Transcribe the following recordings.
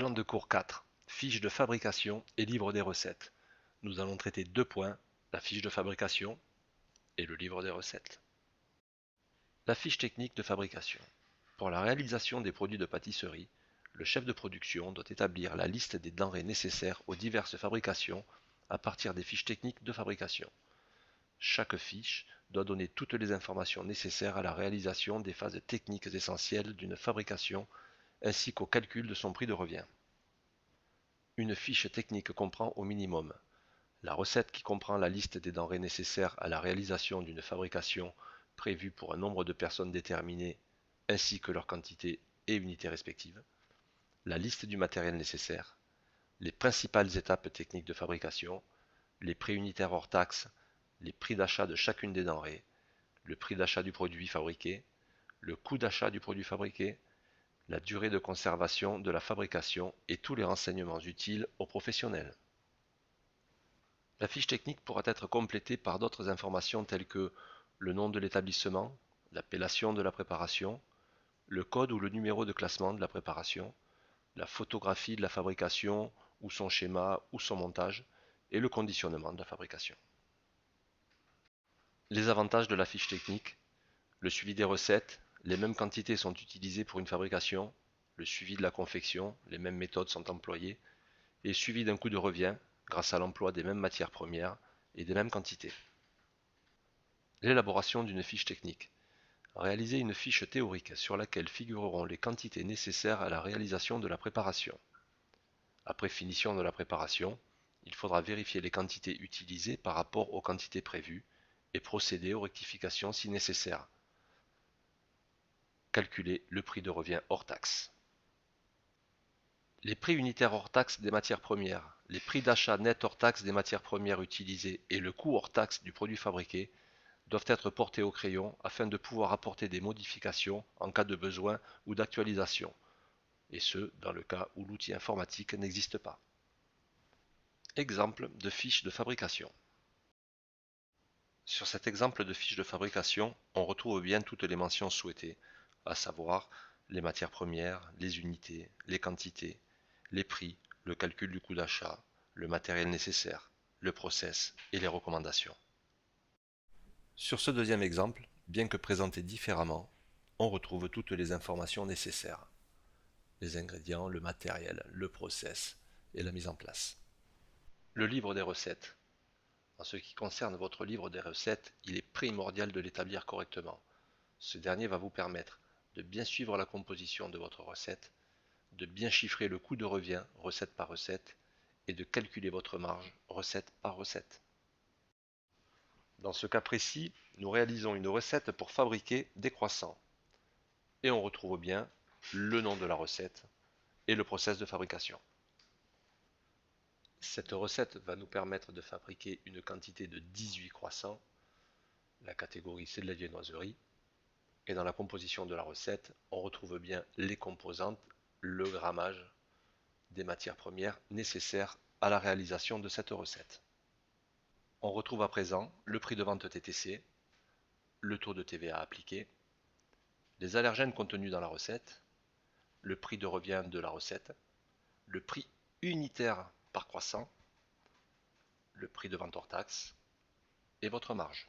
Plan de cours 4. Fiche de fabrication et livre des recettes. Nous allons traiter deux points, la fiche de fabrication et le livre des recettes. La fiche technique de fabrication. Pour la réalisation des produits de pâtisserie, le chef de production doit établir la liste des denrées nécessaires aux diverses fabrications à partir des fiches techniques de fabrication. Chaque fiche doit donner toutes les informations nécessaires à la réalisation des phases techniques essentielles d'une fabrication ainsi qu'au calcul de son prix de revient. Une fiche technique comprend au minimum la recette qui comprend la liste des denrées nécessaires à la réalisation d'une fabrication prévue pour un nombre de personnes déterminé ainsi que leur quantité et unité respectives, la liste du matériel nécessaire, les principales étapes techniques de fabrication, les prix unitaires hors taxes, les prix d'achat de chacune des denrées, le prix d'achat du produit fabriqué, le coût d'achat du produit fabriqué, la durée de conservation de la fabrication et tous les renseignements utiles aux professionnels. La fiche technique pourra être complétée par d'autres informations telles que le nom de l'établissement, l'appellation de la préparation, le code ou le numéro de classement de la préparation, la photographie de la fabrication ou son schéma ou son montage et le conditionnement de la fabrication. Les avantages de la fiche technique: le suivi des recettes, les mêmes quantités sont utilisées pour une fabrication, le suivi de la confection, les mêmes méthodes sont employées, et suivi d'un coût de revient grâce à l'emploi des mêmes matières premières et des mêmes quantités. L'élaboration d'une fiche technique. Réaliser une fiche théorique sur laquelle figureront les quantités nécessaires à la réalisation de la préparation. Après finition de la préparation, il faudra vérifier les quantités utilisées par rapport aux quantités prévues et procéder aux rectifications si nécessaire. Calculer le prix de revient hors taxe. Les prix unitaires hors taxe des matières premières, les prix d'achat net hors taxe des matières premières utilisées et le coût hors taxe du produit fabriqué doivent être portés au crayon afin de pouvoir apporter des modifications en cas de besoin ou d'actualisation, et ce, dans le cas où l'outil informatique n'existe pas. Exemple de fiche de fabrication. Sur cet exemple de fiche de fabrication, on retrouve bien toutes les mentions souhaitées, à savoir les matières premières, les unités, les quantités, les prix, le calcul du coût d'achat, le matériel nécessaire, le process et les recommandations. Sur ce deuxième exemple, bien que présenté différemment, on retrouve toutes les informations nécessaires: les ingrédients, le matériel, le process et la mise en place. Le livre des recettes. En ce qui concerne votre livre des recettes, il est primordial de l'établir correctement. Ce dernier va vous permettre de bien suivre la composition de votre recette, de bien chiffrer le coût de revient recette par recette et de calculer votre marge recette par recette. Dans ce cas précis, nous réalisons une recette pour fabriquer des croissants et on retrouve bien le nom de la recette et le process de fabrication. Cette recette va nous permettre de fabriquer une quantité de 18 croissants. La catégorie, c'est de la viennoiserie. Et dans la composition de la recette, on retrouve bien les composantes, le grammage des matières premières nécessaires à la réalisation de cette recette. On retrouve à présent le prix de vente TTC, le taux de TVA appliqué, les allergènes contenus dans la recette, le prix de revient de la recette, le prix unitaire par croissant, le prix de vente hors taxe et votre marge.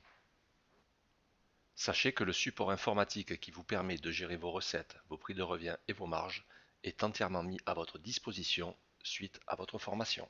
Sachez que le support informatique qui vous permet de gérer vos recettes, vos prix de revient et vos marges est entièrement mis à votre disposition suite à votre formation.